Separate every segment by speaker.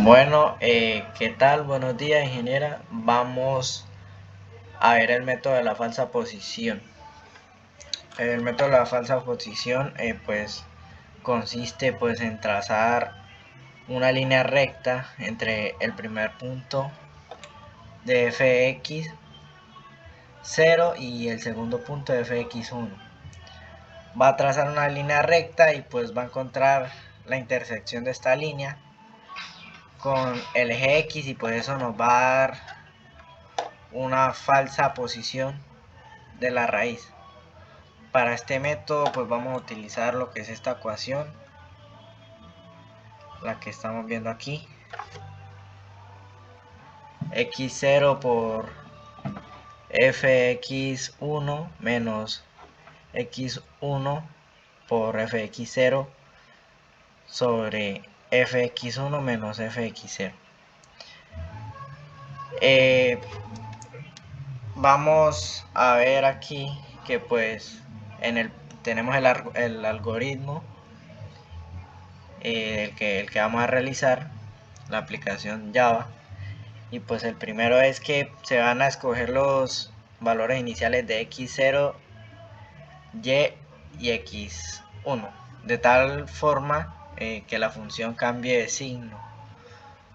Speaker 1: Bueno, ¿qué tal? Buenos días, ingeniera. Vamos a ver el método de la falsa posición. El método de la falsa posición, pues, consiste, pues, en trazar una línea recta entre el primer punto de fx0 y el segundo punto de fx1. Va a trazar una línea recta y, pues, va a encontrar la intersección de esta línea con el eje x, y pues eso nos va a dar una falsa posición de la raíz. Para este método pues vamos a utilizar lo que es esta ecuación, la que estamos viendo aquí: x0 por fx1 menos x1 por fx0 sobre fx1 menos fx0. Vamos a ver aquí que pues tenemos el algoritmo, el que vamos a realizar, la aplicación Java. Y pues el primero es que se van a escoger los valores iniciales de x0, y x1, de tal forma que la función cambie de signo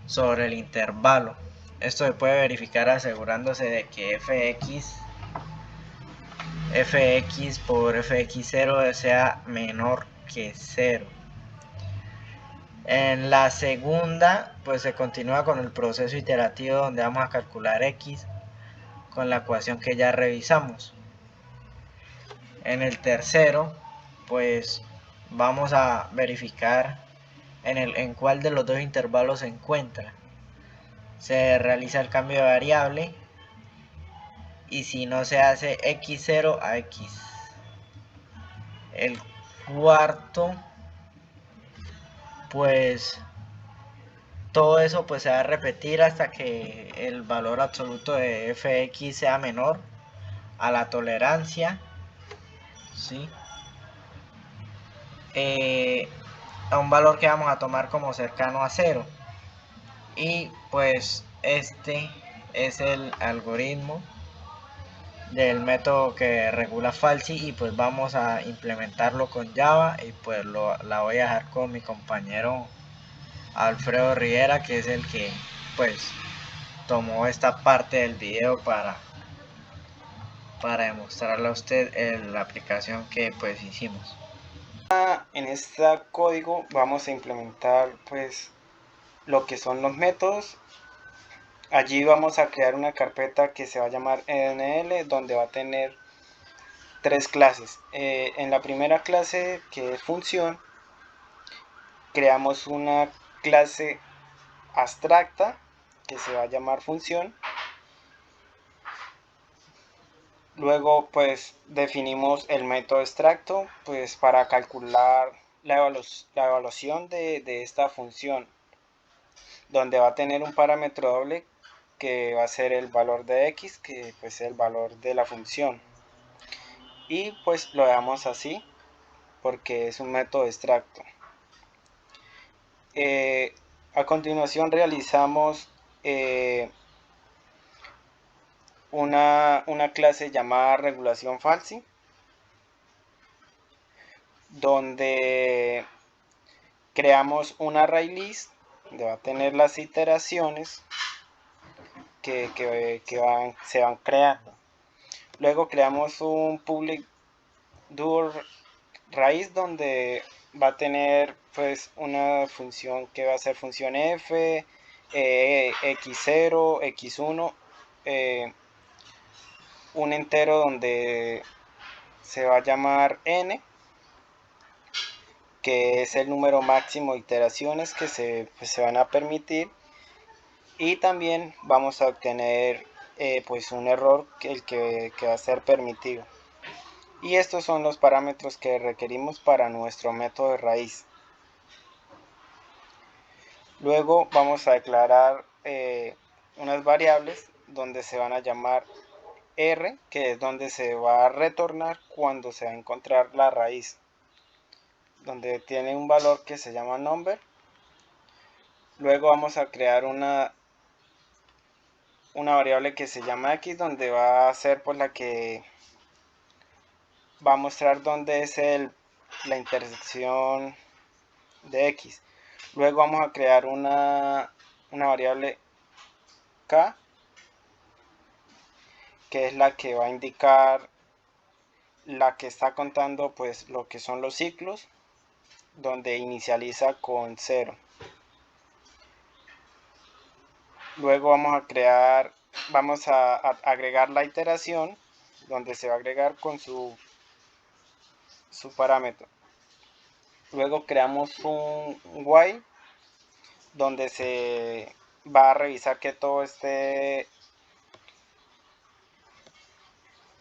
Speaker 1: sobre el intervalo. Esto se puede verificar asegurándose de que fx por fx0 sea menor que 0. En la segunda, pues se continúa con el proceso iterativo donde vamos a calcular x con la ecuación que ya revisamos. En el tercero, pues vamos a verificar en cuál de los dos intervalos se encuentra. Se realiza el cambio de variable y si no, se hace x0 a x. El cuarto, pues todo eso pues se va a repetir hasta que el valor absoluto de fx sea menor a la tolerancia, ¿sí? A un valor que vamos a tomar como cercano a 0. Y pues este es el algoritmo del método que regula falsi, y pues vamos a implementarlo con Java, y pues la voy a dejar con mi compañero Alfredo Rivera, que es el que pues tomó esta parte del video para demostrarle a usted la aplicación que pues hicimos.
Speaker 2: En este código vamos a implementar pues lo que son los métodos. Allí vamos a crear una carpeta que se va a llamar NL, donde va a tener tres clases. En la primera clase, que es función, creamos una clase abstracta que se va a llamar función. Luego pues definimos el método extracto pues para calcular la evaluación de esta función, donde va a tener un parámetro doble que va a ser el valor de x, que pues es el valor de la función, y pues lo dejamos así porque es un método extracto. A continuación realizamos una clase llamada regulación falsi, donde creamos un array list donde va a tener las iteraciones que se van creando. Luego creamos un public do raíz, donde va a tener pues una función que va a ser función f, x0, x1, un entero donde se va a llamar n, que es el número máximo de iteraciones que se van a permitir, y también vamos a obtener pues un error que va a ser permitido. Y estos son los parámetros que requerimos para nuestro método de raíz. Luego vamos a declarar unas variables donde se van a llamar r, que es donde se va a retornar cuando se va a encontrar la raíz, donde tiene un valor que se llama number. Luego vamos a crear una variable que se llama x, donde va a ser pues la que va a mostrar dónde es la intersección de x. Luego vamos a crear una variable k, que es la que va a indicar, la que está contando pues lo que son los ciclos, donde inicializa con 0. Luego vamos a agregar la iteración, donde se va a agregar con su parámetro. Luego creamos un while, donde se va a revisar que todo se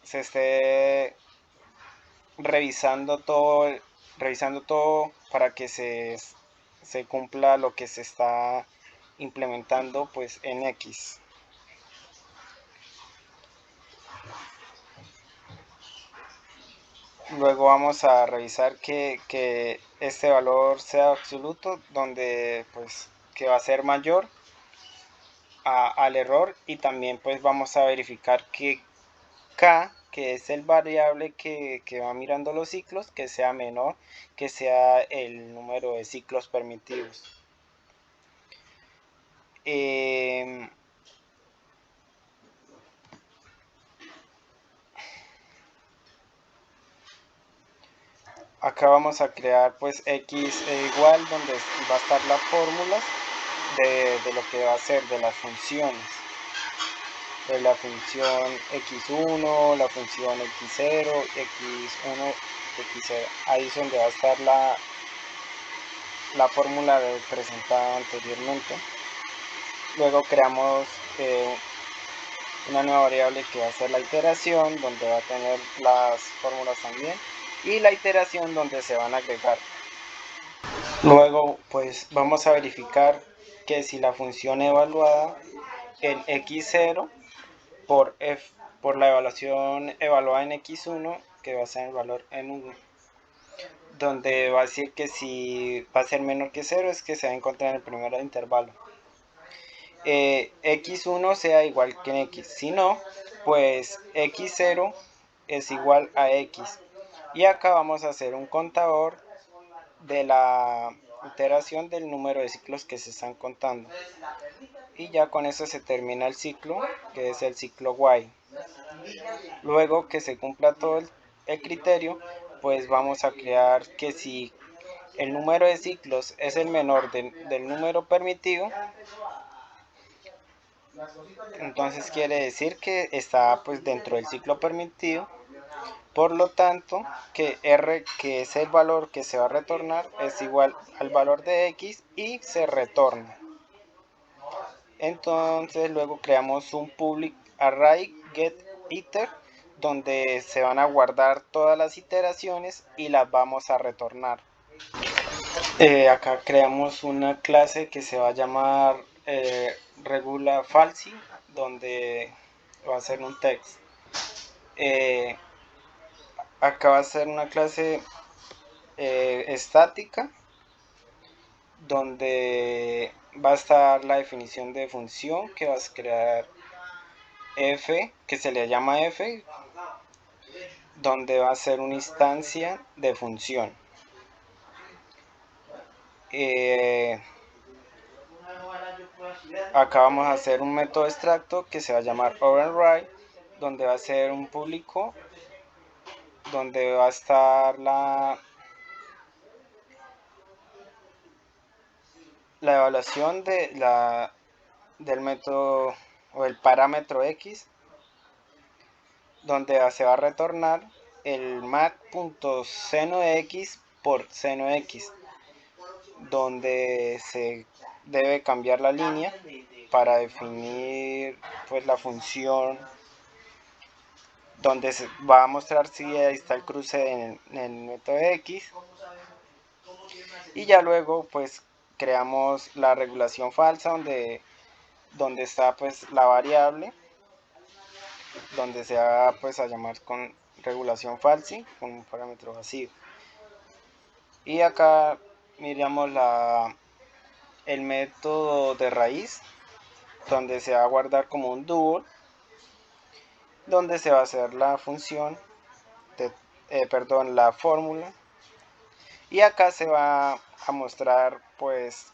Speaker 2: esté revisando todo para que se cumpla lo que se está implementando pues en X. Luego vamos a revisar que este valor sea absoluto, donde pues que va a ser mayor al error, y también pues vamos a verificar que k, que es el variable que va mirando los ciclos, que sea menor que sea el número de ciclos permitidos. Acá vamos a crear pues x igual, donde va a estar las fórmulas de lo que va a ser de las funciones, de la función x1, la función x0, x1, x0. Ahí es donde va a estar la fórmula presentada anteriormente. Luego creamos una nueva variable que va a ser la iteración, donde va a tener las fórmulas también, y la iteración donde se van a agregar. Luego pues vamos a verificar que si la función evaluada en x0 por la evaluación evaluada en x1, que va a ser el valor en 1, donde va a decir que si va a ser menor que 0 es que se va a encontrar en el primer intervalo. X1 sea igual que en X, si no, pues X0 es igual a X. Y acá vamos a hacer un contador de la iteración del número de ciclos que se están contando. Y ya con eso se termina el ciclo, que es el ciclo while. Luego que se cumpla todo el criterio, pues vamos a crear que si el número de ciclos es el menor del número permitido, entonces quiere decir que está pues dentro del ciclo permitido. Por lo tanto, que R, que es el valor que se va a retornar, es igual al valor de X y se retorna. Entonces luego creamos un public array get iter, donde se van a guardar todas las iteraciones y las vamos a retornar. Acá creamos una clase que se va a llamar regula falsi, donde va a ser un text. Acá va a ser una clase estática, donde va a estar la definición de función, que vas a crear f, que se le llama f, donde va a ser una instancia de función. Acá vamos a hacer un método extracto que se va a llamar override, donde va a ser un público, donde va a estar la evaluación del método o el parámetro x, donde se va a retornar el mat.seno de x por seno de x, donde se debe cambiar la línea para definir pues la función, donde se va a mostrar si ahí está el cruce en el método x. Y ya luego pues creamos la regulación falsa, donde está pues la variable, donde se va pues a llamar con regulación falsi con un parámetro vacío. Y acá miramos el método de raíz, donde se va a guardar como un double, donde se va a hacer la función de, la fórmula, y acá se va a mostrar pues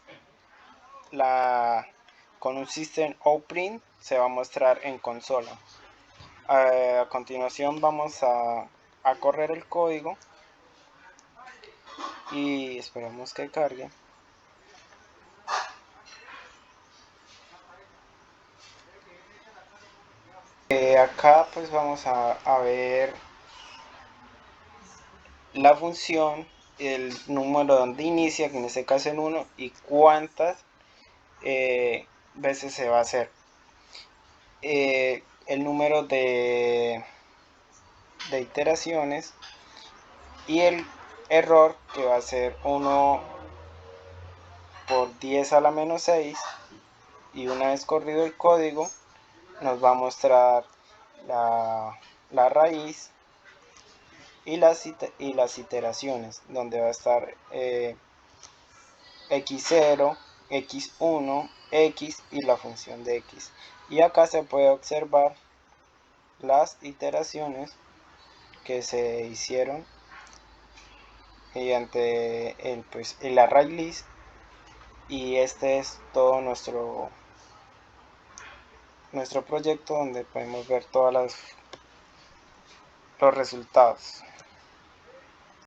Speaker 2: con un system out print se va a mostrar en consola. A continuación vamos a correr el código y esperamos que cargue. Acá pues vamos a ver la función, el número donde inicia, que en este caso es 1, y cuántas veces se va a hacer. El número de iteraciones y el error, que va a ser 1 por 10 a la menos 6, y una vez corrido el código nos va a mostrar la raíz y las iteraciones, donde va a estar x0, x1, x y la función de x. Y acá se puede observar las iteraciones que se hicieron mediante el array list, y este es todo nuestro proyecto, donde podemos ver todos los resultados.